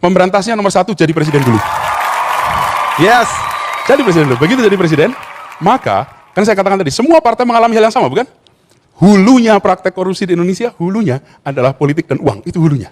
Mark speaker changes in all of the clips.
Speaker 1: Memberantasnya nomor satu, jadi presiden dulu. Yes, jadi presiden dulu. Begitu jadi presiden, maka, kan saya katakan tadi, semua partai mengalami hal yang sama, bukan? Hulunya praktek korupsi di Indonesia, hulunya adalah politik dan uang, itu hulunya.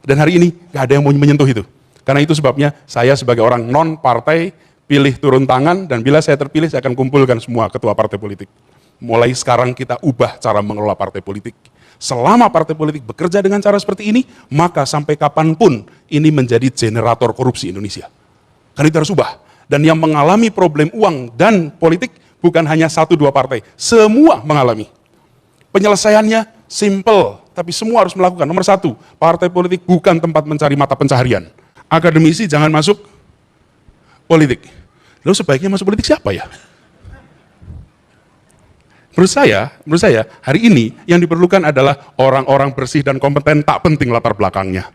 Speaker 1: Dan hari ini, gak ada yang mau menyentuh itu. Karena itu sebabnya, saya sebagai orang non-partai, pilih turun tangan, dan bila saya terpilih, saya akan kumpulkan semua ketua partai politik. Mulai sekarang kita ubah cara mengelola partai politik. Selama partai politik bekerja dengan cara seperti ini, maka sampai kapanpun ini menjadi generator korupsi Indonesia. Karena itu harus ubah. Dan yang mengalami problem uang dan politik bukan hanya 1-2 partai, semua mengalami. Penyelesaiannya simple, tapi semua harus melakukan. Nomor 1, partai politik bukan tempat mencari mata pencaharian. Akademisi jangan masuk politik. Lalu sebaiknya masuk politik siapa ya? Menurut saya, hari ini yang diperlukan adalah orang-orang bersih dan kompeten, tak penting latar belakangnya.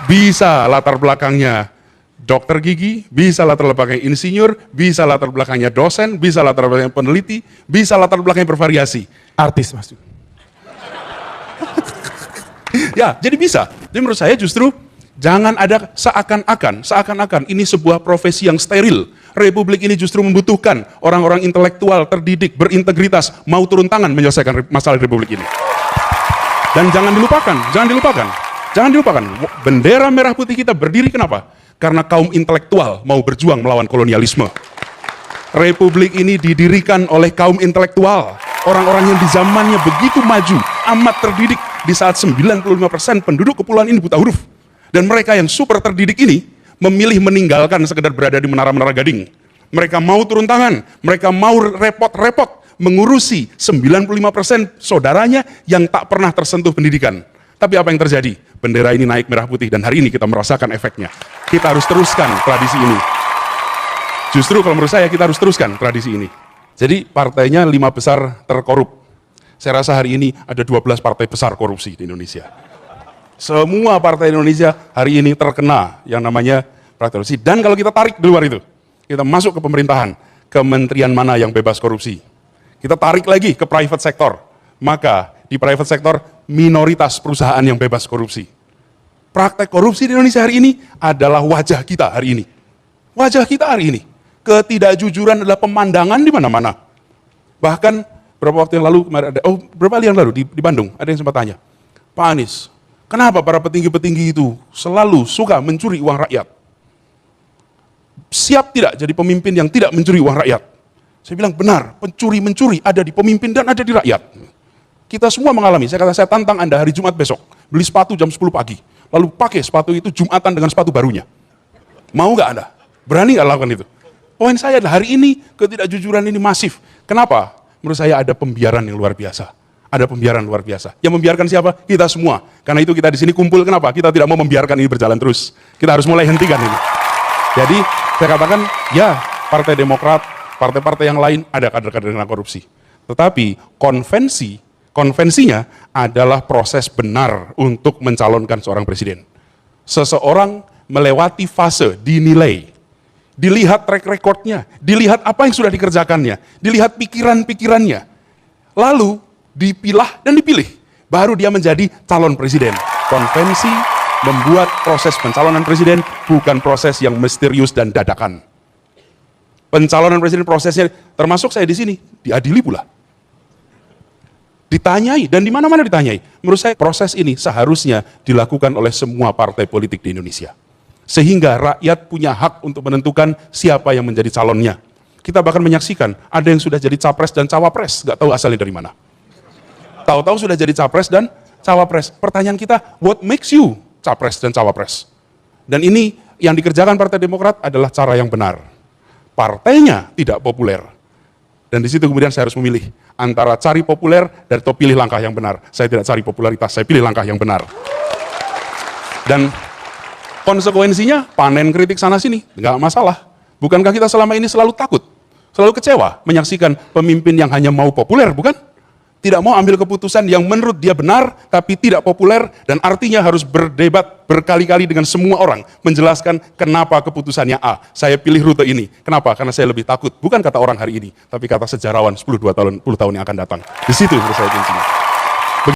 Speaker 1: Bisa latar belakangnya dokter gigi, bisa latar belakangnya insinyur, bisa latar belakangnya dosen, bisa latar belakangnya peneliti, bisa latar belakangnya bervariasi. Artis maksud. Ya, jadi bisa. Jadi menurut saya justru jangan ada seakan-akan ini sebuah profesi yang steril. Republik ini justru membutuhkan orang-orang intelektual, terdidik, berintegritas, mau turun tangan menyelesaikan masalah Republik ini. Dan jangan dilupakan, bendera merah putih kita berdiri kenapa? Karena kaum intelektual mau berjuang melawan kolonialisme. Republik ini didirikan oleh kaum intelektual, orang-orang yang di zamannya begitu maju, amat terdidik, di saat 95% penduduk kepulauan ini buta huruf. Dan mereka yang super terdidik ini memilih meninggalkan sekedar berada di menara-menara gading. Mereka mau turun tangan, mereka mau repot-repot mengurusi 95% saudaranya yang tak pernah tersentuh pendidikan. Tapi apa yang terjadi? Bendera ini naik merah putih dan hari ini kita merasakan efeknya. Kita harus teruskan tradisi ini. Justru kalau menurut saya kita harus teruskan tradisi ini. Jadi partainya 5 besar terkorup. Saya rasa hari ini ada 12 partai besar korupsi di Indonesia. Semua partai Indonesia hari ini terkena yang namanya praktek korupsi. Dan kalau kita tarik di luar itu, kita masuk ke pemerintahan, kementerian mana yang bebas korupsi. Kita tarik lagi ke private sector, maka di private sector minoritas perusahaan yang bebas korupsi. Praktek korupsi di Indonesia hari ini adalah wajah kita hari ini. Wajah kita hari ini. Ketidakjujuran adalah pemandangan di mana-mana. Bahkan beberapa waktu yang lalu, beberapa hari yang lalu di Bandung, ada yang sempat tanya, Pak Anies, kenapa para petinggi-petinggi itu selalu suka mencuri uang rakyat? Siap tidak jadi pemimpin yang tidak mencuri uang rakyat? Saya bilang benar, pencuri-mencuri ada di pemimpin dan ada di rakyat. Kita semua mengalami, saya tantang Anda hari Jumat besok, beli sepatu jam 10 pagi, lalu pakai sepatu itu Jumatan dengan sepatu barunya. Mau nggak Anda? Berani nggak lakukan itu? Poin saya adalah hari ini ketidakjujuran ini masif. Kenapa? Menurut saya ada pembiaran yang luar biasa. Ada pembiaran luar biasa. Yang membiarkan siapa? Kita semua. Karena itu kita di sini kumpul. Kenapa? Kita tidak mau membiarkan ini berjalan terus. Kita harus mulai hentikan ini. Jadi saya katakan, ya Partai Demokrat, partai-partai yang lain ada kader-kader yang korupsi. Tetapi konvensinya adalah proses benar untuk mencalonkan seorang presiden. Seseorang melewati fase dinilai, dilihat track recordnya, dilihat apa yang sudah dikerjakannya, dilihat pikiran-pikirannya, lalu dipilah dan dipilih, baru dia menjadi calon presiden. Konvensi membuat proses pencalonan presiden bukan proses yang misterius dan dadakan. Pencalonan presiden prosesnya, termasuk saya di sini, diadili pula. Ditanyai, dan di mana-mana ditanyai. Menurut saya proses ini seharusnya dilakukan oleh semua partai politik di Indonesia. Sehingga rakyat punya hak untuk menentukan siapa yang menjadi calonnya. Kita bahkan menyaksikan, ada yang sudah jadi capres dan cawapres, nggak tahu asalnya dari mana. Tahu-tahu sudah jadi capres dan cawapres. Pertanyaan kita, what makes you capres dan cawapres? Dan ini yang dikerjakan Partai Demokrat adalah cara yang benar. Partainya tidak populer. Dan di situ kemudian saya harus memilih antara cari populer dan atau pilih langkah yang benar. Saya tidak cari popularitas, saya pilih langkah yang benar. Dan konsekuensinya panen kritik sana sini, nggak masalah. Bukankah kita selama ini selalu takut, selalu kecewa menyaksikan pemimpin yang hanya mau populer, bukan? Tidak mau ambil keputusan yang menurut dia benar, tapi tidak populer, dan artinya harus berdebat berkali-kali dengan semua orang, menjelaskan kenapa keputusannya A. Saya pilih rute ini. Kenapa? Karena saya lebih takut. Bukan kata orang hari ini, tapi kata sejarawan 10 tahun yang akan datang. Di situ menurut saya kuncinya.